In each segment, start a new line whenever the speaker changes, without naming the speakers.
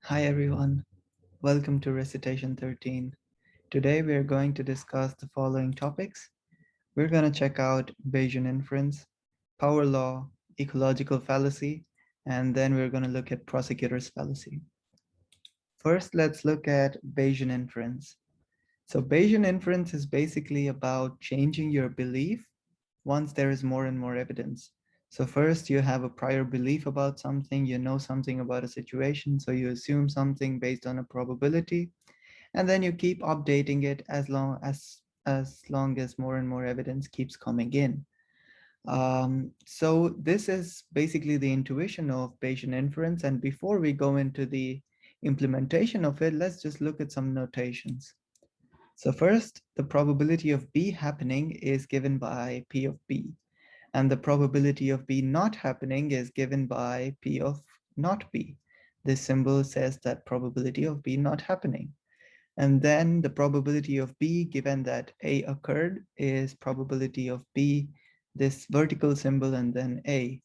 Hi everyone, welcome to Recitation 13. Today we are going to discuss the following topics. We're going to check out Bayesian inference, power law, ecological fallacy, and then we're going to look at prosecutor's fallacy. First, let's look at Bayesian inference. So Bayesian inference is basically about changing your belief once there is more and more evidence. So first you have a prior belief about something, you know something about a situation, so you assume something based on a probability, and then you keep updating it as long as more and more evidence keeps coming in. So this is basically the intuition of Bayesian inference. And before we go into the implementation of it, let's just look at some notations. So first, the probability of B happening is given by P of B, and the probability of B not happening is given by P of not B. This symbol says that probability of B not happening. And then the probability of B, given that A occurred, is probability of B, this vertical symbol, and then A.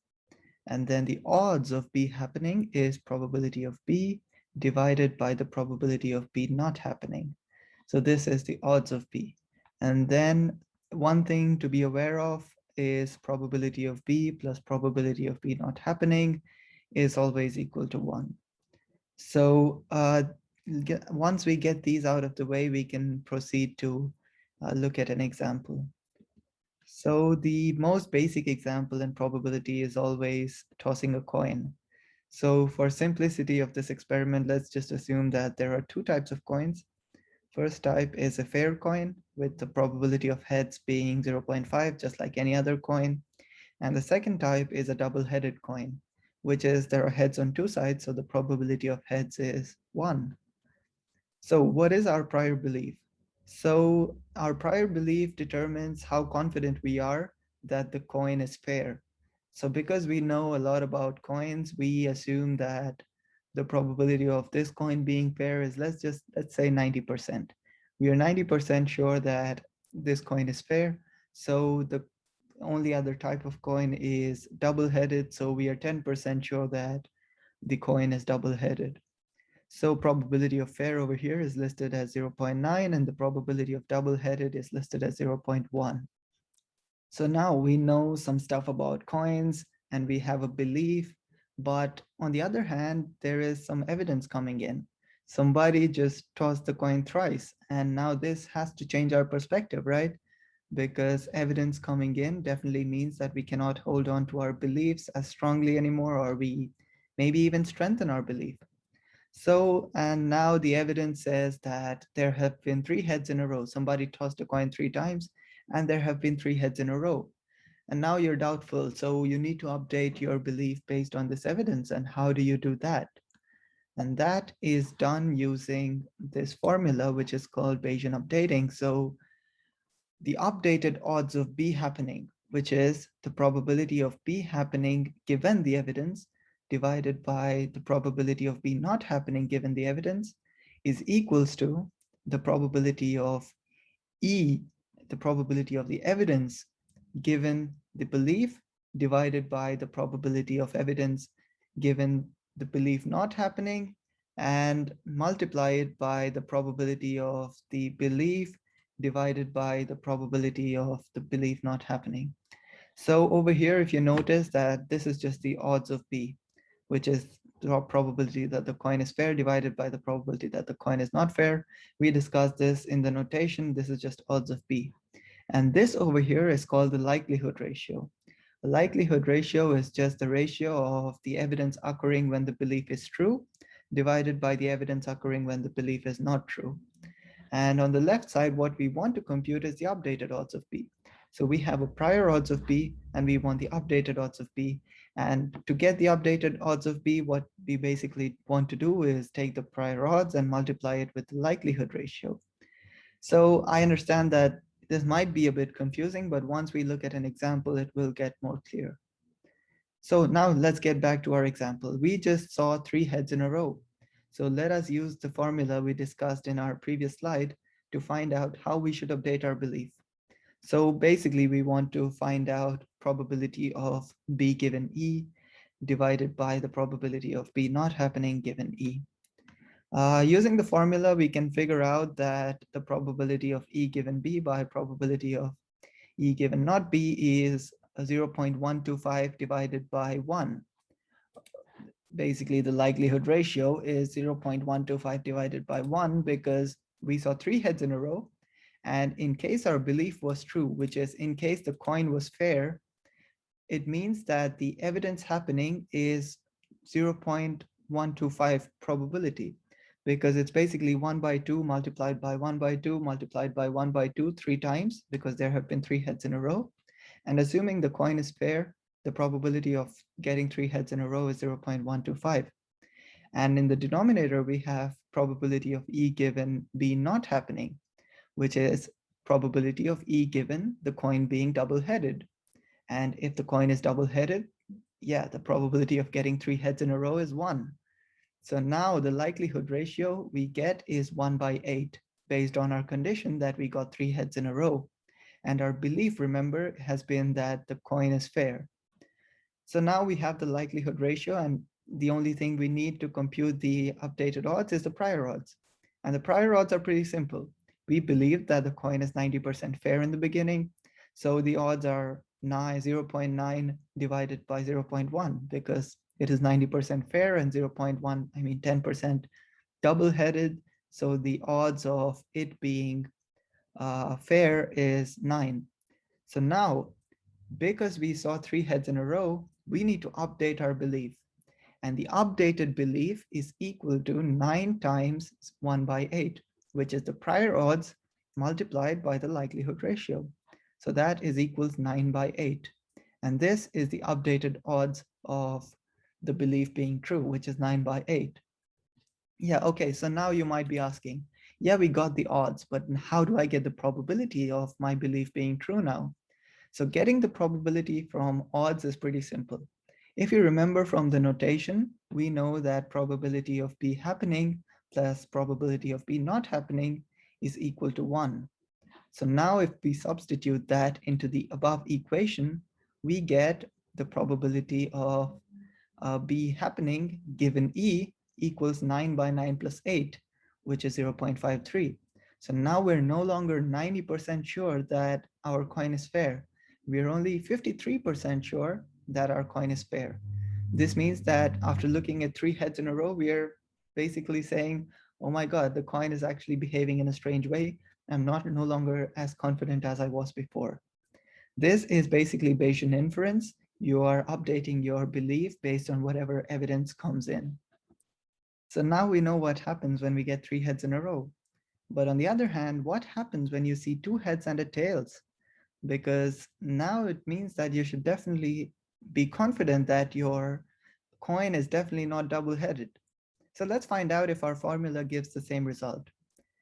And then the odds of B happening is probability of B divided by the probability of B not happening. So this is the odds of B. And then one thing to be aware of is probability of B plus probability of B not happening is always equal to 1. So once we get these out of the way, we can proceed to look at an example. So the most basic example in probability is always tossing a coin. So for simplicity of this experiment, let's just assume that there are two types of coins. First type is a fair coin with the probability of heads being 0.5, just like any other coin. And the second type is a double-headed coin, which is there are heads on two sides, so the probability of heads is 1. So what is our prior belief? So our prior belief determines how confident we are that the coin is fair. So because we know a lot about coins, we assume that the probability of this coin being fair is, let's say 90%. We are 90% sure that this coin is fair. So the only other type of coin is double-headed. So we are 10% sure that the coin is double-headed. So probability of fair over here is listed as 0.9 and the probability of double-headed is listed as 0.1. So now we know some stuff about coins and we have a belief, but on the other hand, there is some evidence coming in. Somebody just tossed the coin thrice, and now this has to change our perspective, right? Because evidence coming in definitely means that we cannot hold on to our beliefs as strongly anymore, or we maybe even strengthen our belief. So, and now the evidence says that there have been three heads in a row. Somebody tossed a coin three times and there have been three heads in a row. And now you're doubtful. So you need to update your belief based on this evidence. And how do you do that? And that is done using this formula, which is called Bayesian updating. So the updated odds of B happening, which is the probability of B happening given the evidence, divided by the probability of B not happening given the evidence, is equals to the probability of E, the probability of the evidence given the belief, divided by the probability of evidence given the belief not happening, and multiply it by the probability of the belief divided by the probability of the belief not happening. So over here, if you notice that this is just the odds of B, which is the probability that the coin is fair divided by the probability that the coin is not fair. We discussed this in the notation. This is just odds of B. And this over here is called the likelihood ratio. The likelihood ratio is just the ratio of the evidence occurring when the belief is true divided by the evidence occurring when the belief is not true. And on the left side, what we want to compute is the updated odds of B. So we have a prior odds of B and we want the updated odds of B. And to get the updated odds of B, what we basically want to do is take the prior odds and multiply it with the likelihood ratio. So I understand that this might be a bit confusing, but once we look at an example, it will get more clear. So now let's get back to our example. We just saw three heads in a row. So let us use the formula we discussed in our previous slide to find out how we should update our belief. So basically we want to find out probability of B given E divided by the probability of B not happening given E. Using the formula, we can figure out that the probability of E given B by probability of E given not B is 0.125 divided by 1. Basically, the likelihood ratio is 0.125 divided by 1 because we saw 3 heads in a row. And in case our belief was true, which is in case the coin was fair, it means that the evidence happening is 0.125 probability, because it's basically 1 by 2 multiplied by 1 by 2 multiplied by 1 by 2 3 times, because there have been 3 heads in a row. And assuming the coin is fair, the probability of getting 3 heads in a row is 0.125. And in the denominator, we have probability of E given B not happening, which is probability of E given the coin being double-headed. And if the coin is double-headed, yeah, the probability of getting 3 heads in a row is 1. So now the likelihood ratio we get is 1 by 8, based on our condition that we got 3 heads in a row. And our belief, remember, has been that the coin is fair. So now we have the likelihood ratio, and the only thing we need to compute the updated odds is the prior odds. And the prior odds are pretty simple. We believe that the coin is 90% fair in the beginning. So the odds are 0.9 divided by 0.1, because it is 90% fair, and 0.1, I mean 10% double-headed. So the odds of it being fair is 9. So now, because we saw 3 heads in a row, we need to update our belief. And the updated belief is equal to 9 times 1 by 8, which is the prior odds multiplied by the likelihood ratio. So that is equals 9 by 8. And this is the updated odds of the belief being true, which is 9 by 8. Yeah, okay, so now you might be asking, yeah, we got the odds, but how do I get the probability of my belief being true now? So getting the probability from odds is pretty simple. If you remember from the notation, we know that probability of B happening plus probability of B not happening is equal to 1. So now if we substitute that into the above equation, we get the probability of B happening given E equals 9 by 9 plus 8, which is 0.53. So now we're no longer 90% sure that our coin is fair. We're only 53% sure that our coin is fair. This means that after looking at 3 heads in a row, we're basically saying, oh my God, the coin is actually behaving in a strange way. I'm no longer as confident as I was before. This is basically Bayesian inference. You are updating your belief based on whatever evidence comes in. So now we know what happens when we get 3 heads in a row. But on the other hand, what happens when you see 2 heads and a tails? Because now it means that you should definitely be confident that your coin is definitely not double-headed. So let's find out if our formula gives the same result.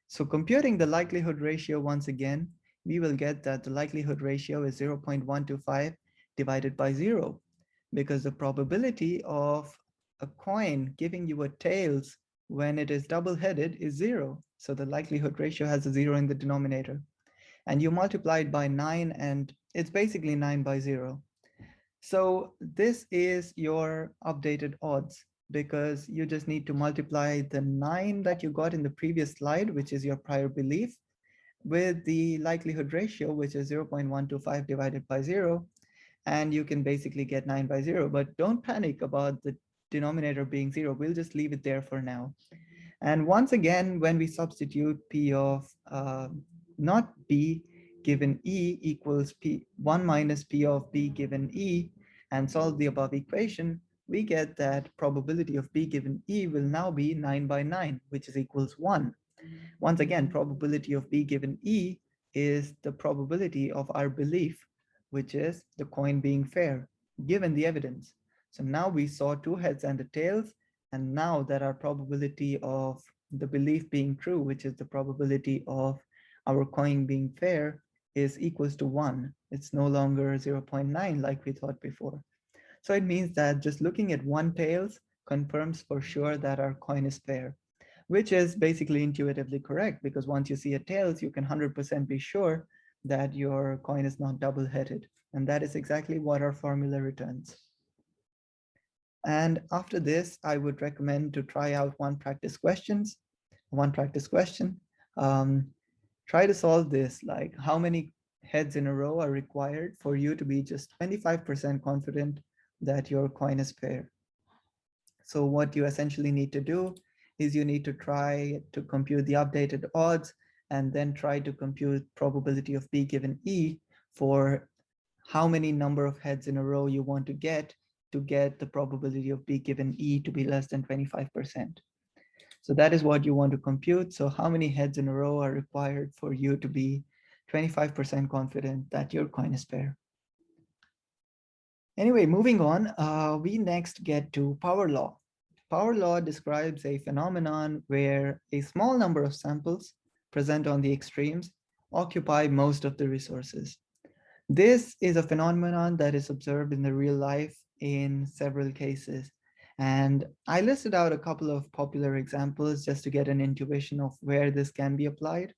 So computing the likelihood ratio once again, we will get that the likelihood ratio is 0.125 divided by 0, because the probability of a coin giving you a tails when it is double-headed is 0. So the likelihood ratio has a 0 in the denominator. And you multiply it by 9, and it's basically 9 by 0. So this is your updated odds, because you just need to multiply the 9 that you got in the previous slide, which is your prior belief, with the likelihood ratio, which is 0.125 divided by 0. And you can basically get 9 by 0. But don't panic about the denominator being 0. We'll just leave it there for now. And once again, when we substitute P of not B given E equals P1 minus P of B given E and solve the above equation, we get that probability of B given E will now be 9 by 9, which is equals 1. Once again, probability of B given E is the probability of our belief, which is the coin being fair, given the evidence. So now we saw 2 heads and the tails, and now that our probability of the belief being true, which is the probability of our coin being fair, is equals to 1. It's no longer 0.9 like we thought before. So it means that just looking at 1 tails confirms for sure that our coin is fair, which is basically intuitively correct, because once you see a tails, you can 100% be sure that your coin is not double-headed. And that is exactly what our formula returns. And after this, I would recommend to try out one practice question. Um, Try to solve this, like how many heads in a row are required for you to be just 25% confident that your coin is fair. So what you essentially need to do is you need to try to compute the updated odds and then try to compute probability of B given E for how many number of heads in a row you want to get the probability of B given E to be less than 25%. So that is what you want to compute. So how many heads in a row are required for you to be 25% confident that your coin is fair? Anyway, moving on, we next get to power law. Power law describes a phenomenon where a small number of samples present on the extremes occupy most of the resources. This is a phenomenon that is observed in the real life in several cases. And I listed out a couple of popular examples just to get an intuition of where this can be applied.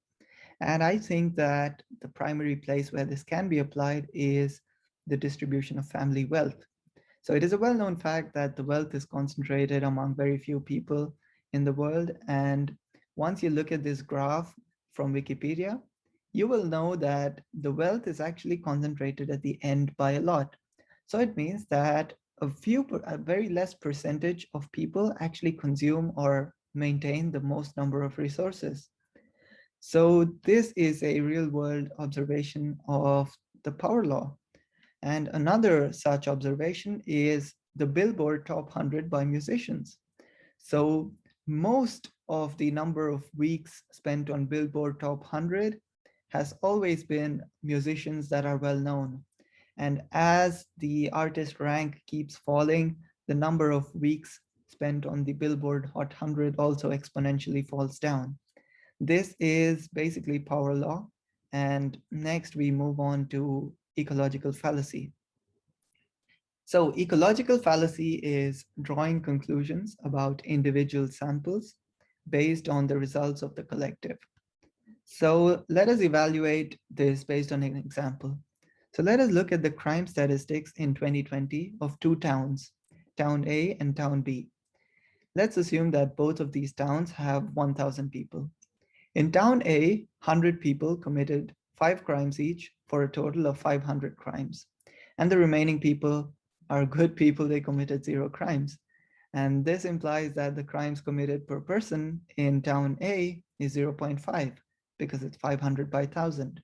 And I think that the primary place where this can be applied is the distribution of family wealth. So it is a well-known fact that the wealth is concentrated among very few people in the world. And once you look at this graph from Wikipedia, you will know that the wealth is actually concentrated at the end by a lot. So it means that a very less percentage of people actually consume or maintain the most number of resources. So this is a real world observation of the power law. And another such observation is the Billboard Top 100 by musicians. So most of the number of weeks spent on Billboard Top 100 has always been musicians that are well known. And as the artist rank keeps falling, the number of weeks spent on the Billboard Hot 100 also exponentially falls down. This is basically power law. And next we move on to ecological fallacy. So ecological fallacy is drawing conclusions about individual samples based on the results of the collective. So let us evaluate this based on an example. So let us look at the crime statistics in 2020 of two towns, Town A and Town B. Let's assume that both of these towns have 1,000 people. In Town A, 100 people committed 5 crimes each for a total of 500 crimes. And the remaining people are good people, they committed 0 crimes. And this implies that the crimes committed per person in Town A is 0.5 because it's 500 by 1,000.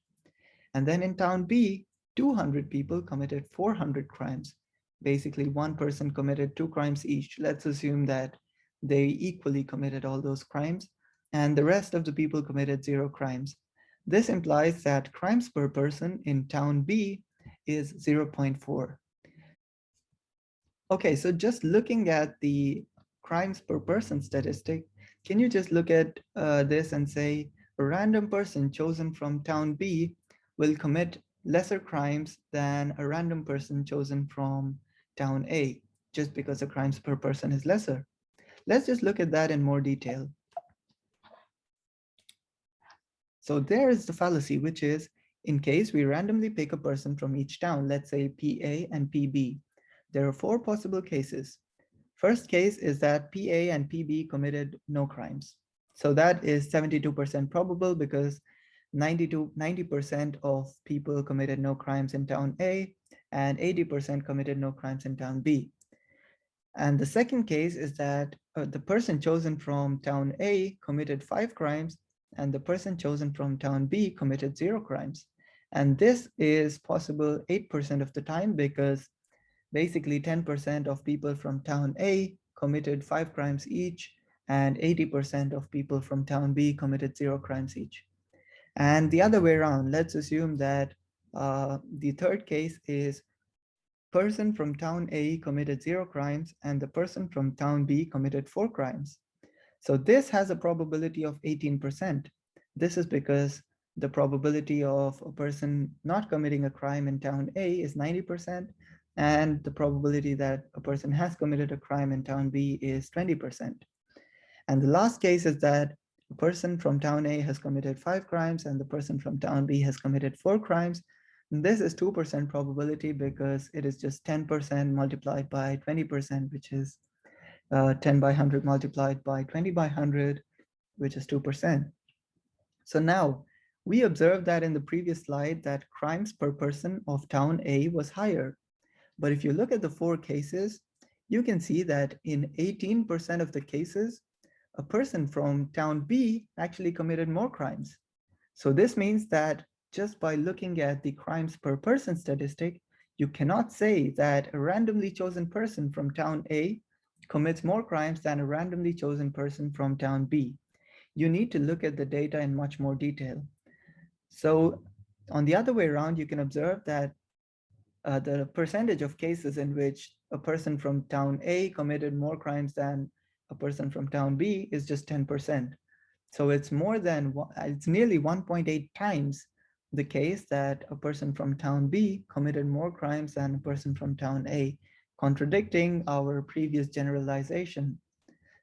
And then in Town B, 200 people committed 400 crimes. Basically, one person committed 2 crimes each. Let's assume that they equally committed all those crimes, and the rest of the people committed 0 crimes. This implies that crimes per person in Town B is 0.4. Okay, so just looking at the crimes per person statistic, can you just look at this and say a random person chosen from Town B will commit lesser crimes than a random person chosen from Town A, just because the crimes per person is lesser? Let's just look at that in more detail. So there is the fallacy, which is in case we randomly pick a person from each town, let's say PA and PB, there are 4 possible cases. First case is that PA and PB committed no crimes. So that is 72% probable because 90% of people committed no crimes in Town A and 80% committed no crimes in Town B. And the second case is that the person chosen from Town A committed 5 crimes and the person chosen from Town B committed 0 crimes. And this is possible 8% of the time because basically 10% of people from Town A committed 5 crimes each and 80% of people from Town B committed 0 crimes each. And the other way around, let's assume that the third case is person from Town A committed 0 crimes and the person from Town B committed 4 crimes. So this has a probability of 18%. This is because the probability of a person not committing a crime in Town A is 90%, and the probability that a person has committed a crime in Town B is 20%. And the last case is that a person from Town A has committed 5 crimes and the person from Town B has committed 4 crimes. And this is 2% probability because it is just 10% multiplied by 20%, which is 10 by 100 multiplied by 20 by 100, which is 2%. So now we observed that in the previous slide that crimes per person of town A was higher. But if you look at the 4 cases, you can see that in 18% of the cases, a person from town B actually committed more crimes. So this means that just by looking at the crimes per person statistic, you cannot say that a randomly chosen person from town A commits more crimes than a randomly chosen person from town B. You need to look at the data in much more detail. So on the other way around, you can observe that the percentage of cases in which a person from town A committed more crimes than a person from town B is just 10%. So it's nearly 1.8 times the case that a person from town B committed more crimes than a person from town A, contradicting our previous generalization.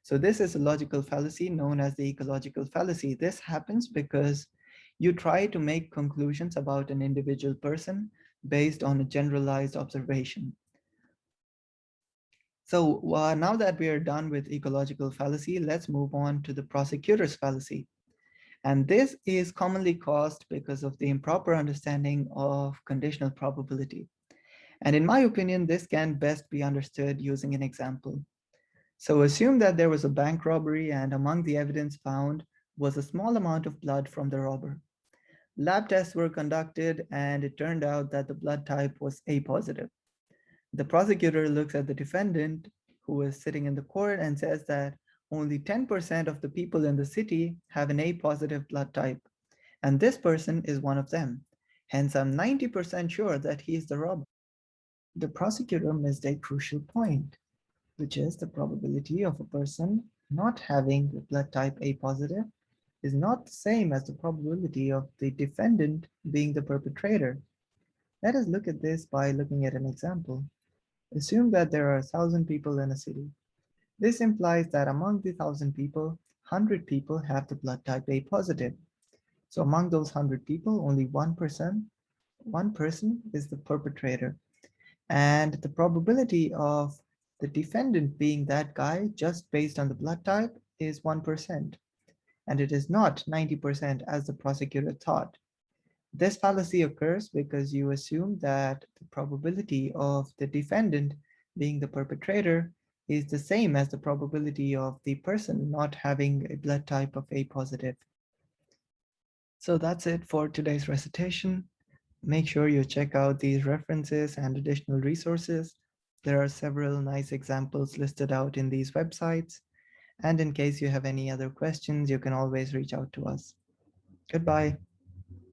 So this is a logical fallacy known as the ecological fallacy. This happens because you try to make conclusions about an individual person based on a generalized observation. So now that we are done with ecological fallacy, let's move on to the prosecutor's fallacy. And this is commonly caused because of the improper understanding of conditional probability. And in my opinion, this can best be understood using an example. So assume that there was a bank robbery and among the evidence found was a small amount of blood from the robber. Lab tests were conducted and it turned out that the blood type was A positive. The prosecutor looks at the defendant who is sitting in the court and says that only 10% of the people in the city have an A positive blood type, and this person is one of them. Hence, I'm 90% sure that he is the robber. The prosecutor missed a crucial point, which is the probability of a person not having the blood type A positive is not the same as the probability of the defendant being the perpetrator. Let us look at this by looking at an example. Assume that there are 1,000 people in a city. This implies that among the 1,000 people, 100 people have the blood type A positive. So among those 100 people, only one person is the perpetrator. And the probability of the defendant being that guy just based on the blood type is 1%. And it is not 90% as the prosecutor thought. This fallacy occurs because you assume that the probability of the defendant being the perpetrator is the same as the probability of the person not having a blood type of A positive. So that's it for today's recitation. Make sure you check out these references and additional resources. There are several nice examples listed out in these websites. And in case you have any other questions, you can always reach out to us. Goodbye.